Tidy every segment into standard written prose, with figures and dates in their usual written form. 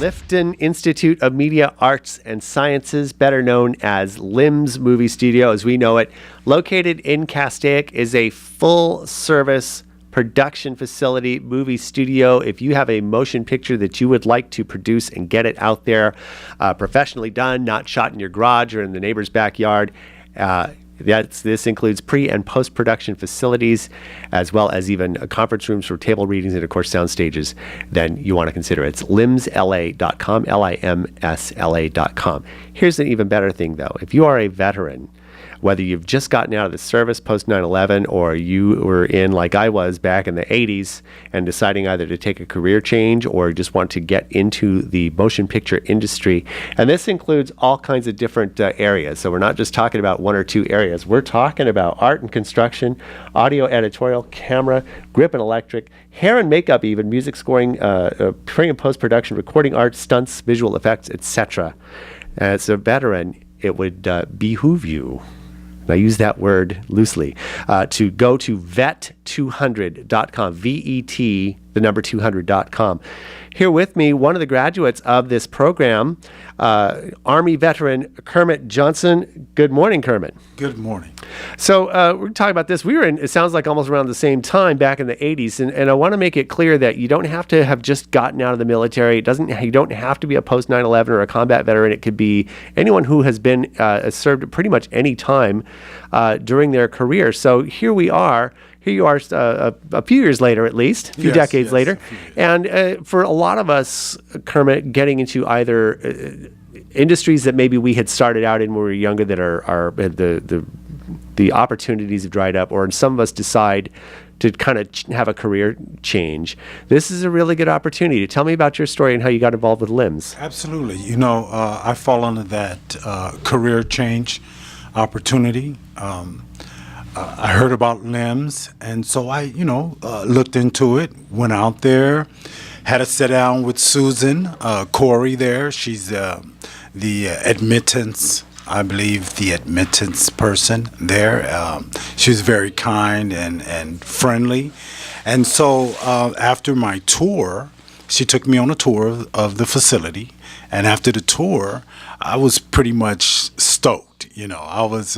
Lifton Institute of Media Arts and Sciences, better known as LIMS Movie Studio as we know it, located in Castaic, is a full-service production facility, movie studio. If you have a motion picture that you would like to produce and get it out there professionally done, not shot in your garage or in the neighbor's backyard, this includes pre- and post-production facilities, as well as even conference rooms for table readings and, of course, sound stages. Then you want to consider it. It's limsla.com, LIMSLA.com. Here's an even better thing, though. If you are a veteran, whether you've just gotten out of the service post 9/11 or you were in, like I was back in the 80s, and deciding either to take a career change or just want to get into the motion picture industry. And this includes all kinds of different areas. So we're not just talking about one or two areas. We're talking about art and construction, audio, editorial, camera, grip and electric, hair and makeup even, music scoring, pre- and post-production, recording art, stunts, visual effects, etc. As a veteran, it would behoove you, and I use that word loosely, to go to vet200.com, VET, the number 200.com. Here with me, one of the graduates of this program, Army veteran Kermit Johnson. Good morning, Kermit. Good morning. So we're talking about this. We were in, it sounds like almost around the same time back in the 80s, and I want to make it clear that you don't have to have just gotten out of the military. You don't have to be a post 9/11 or a combat veteran. It could be anyone who has been served pretty much any time during their career. So here we are. Here you are a few years later, at least, a few decades later. And for a lot of us, Kermit, getting into either industries that maybe we had started out in when we were younger that are the opportunities have dried up, or some of us decide to kind of have a career change. This is a really good opportunity. Tell me about your story and how you got involved with LIMS. Absolutely. You know, I fall under that career change opportunity. I heard about LIMS, and so I, looked into it, went out there, had a sit down with Susan Corey there. She's the admittance, I believe, the admittance person there. She was very kind and friendly. And so after my tour, she took me on a tour of the facility. And after the tour, I was pretty much stoked. I was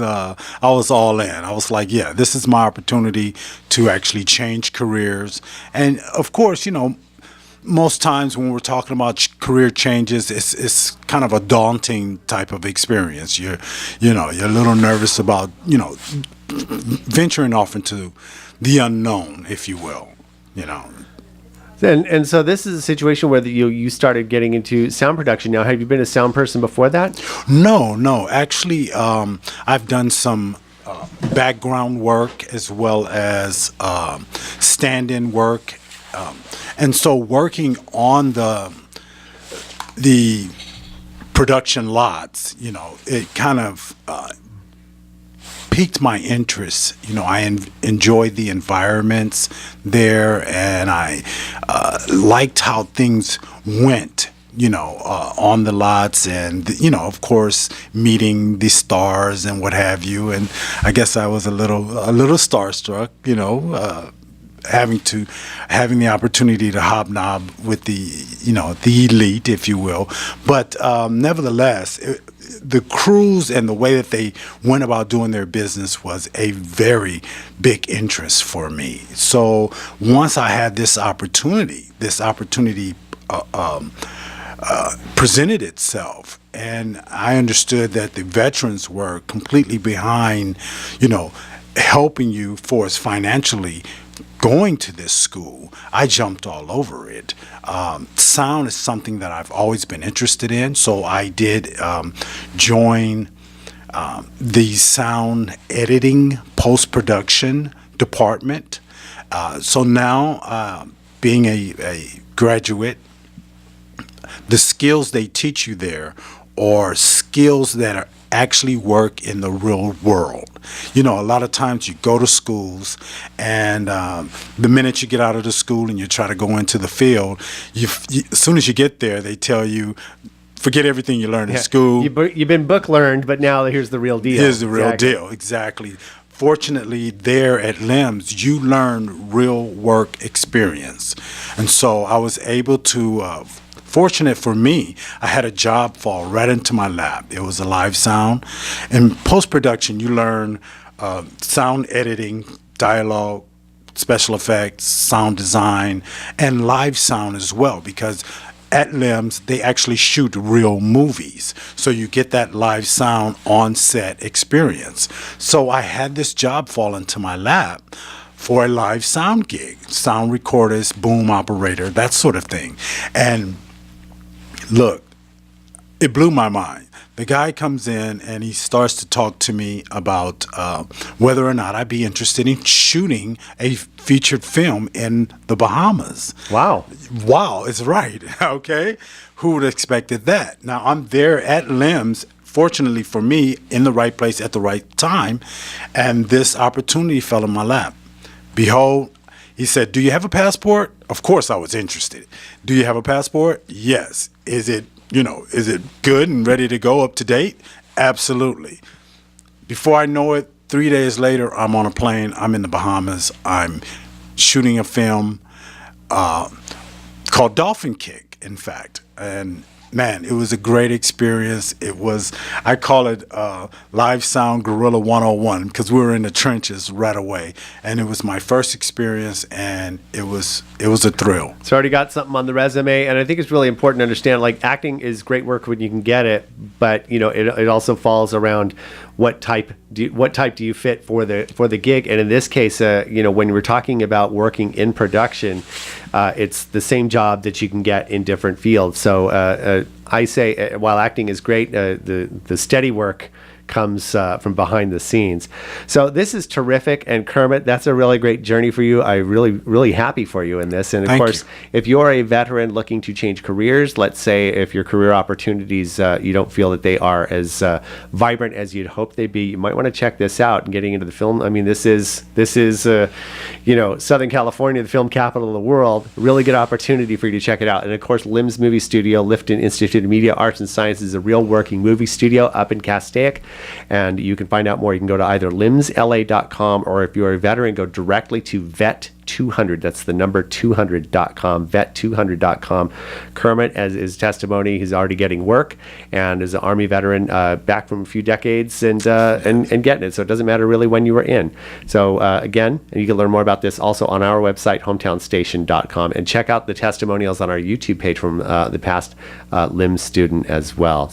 all in. I was like, yeah, this is my opportunity to actually change careers. And of course, most times when we're talking about career changes, it's kind of a daunting type of experience. You're a little nervous about, venturing off into the unknown, if you will, And so this is a situation where you started getting into sound production. Now, have you been a sound person before that? No. Actually, I've done some background work as well as stand-in work. And so working on the production lots, it kind of piqued my interest. I enjoyed the environments there, and I liked how things went, on the lots, and of course, meeting the stars and what have you. And I guess I was a little starstruck, having the opportunity to hobnob with the elite, if you will. But nevertheless, the crews and the way that they went about doing their business was a very big interest for me. So once I had this opportunity presented itself, and I understood that the veterans were completely behind, helping you for us financially going to this school, I jumped all over it. Sound is something that I've always been interested in, so I did join the sound editing post-production department. So now, being a graduate, the skills they teach you there are skills that actually work in the real world. A lot of times you go to schools, and the minute you get out of the school and you try to go into the field, as soon as you get there, they tell you, forget everything you learned in school. You've been book learned, but now here's the real deal. Here's the real deal, exactly. Fortunately, there at LIMS, you learn real work experience. And so I was able to fortunate for me, I had a job fall right into my lap. It was a live sound. In post-production, you learn sound editing, dialogue, special effects, sound design, and live sound as well, because at LIMS, they actually shoot real movies. So you get that live sound on set experience. So I had this job fall into my lap for a live sound gig, sound recordist, boom operator, that sort of thing. And look, it blew my mind. The guy comes in and he starts to talk to me about whether or not I'd be interested in shooting a featured film in the Bahamas. Wow. Wow, is right. Okay. Who would have expected that? Now, I'm there at LIMS, fortunately for me, in the right place at the right time, and this opportunity fell in my lap. Behold, he said, "Do you have a passport?" Of course, I was interested. "Do you have a passport?" "Yes." Is it good and ready to go, up to date? Absolutely. Before I know it, 3 days later, I'm on a plane. I'm in the Bahamas. I'm shooting a film called Dolphin Kick, in fact. And man, it was a great experience. I call it Live Sound Guerrilla 101, because we were in the trenches right away. And it was my first experience, and it was a thrill. So already got something on the resume, and I think it's really important to understand, like, acting is great work when you can get it, but it also falls around what type do you fit for the gig. And in this case, when we're talking about working in production, it's the same job that you can get in different fields. So I say, while acting is great, the steady work comes from behind the scenes. So this is terrific. And Kermit, that's a really great journey for you. I'm really, really happy for you in this. And of course, if you're a veteran looking to change careers, let's say if your career opportunities, you don't feel that they are as vibrant as you'd hope they'd be, you might want to check this out and getting into the film. I mean, this is Southern California, the film capital of the world. Really good opportunity for you to check it out. And of course, LIMS Movie Studio, Lifton Institute of Media Arts and Sciences, is a real working movie studio up in Castaic. And you can find out more. You can go to either limsla.com, or if you're a veteran, go directly to vet200. That's the number 200.com, vet200.com. Kermit, as his testimony, he's already getting work, and is an Army veteran back from a few decades and getting it. So it doesn't matter really when you were in. So again, and you can learn more about this also on our website, hometownstation.com, and check out the testimonials on our YouTube page from the past LIMS students as well.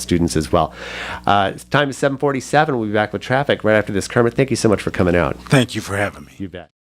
Time is 7:47. We'll be back with traffic right after this. Kermit, thank you so much for coming out. Thank you for having me. You bet.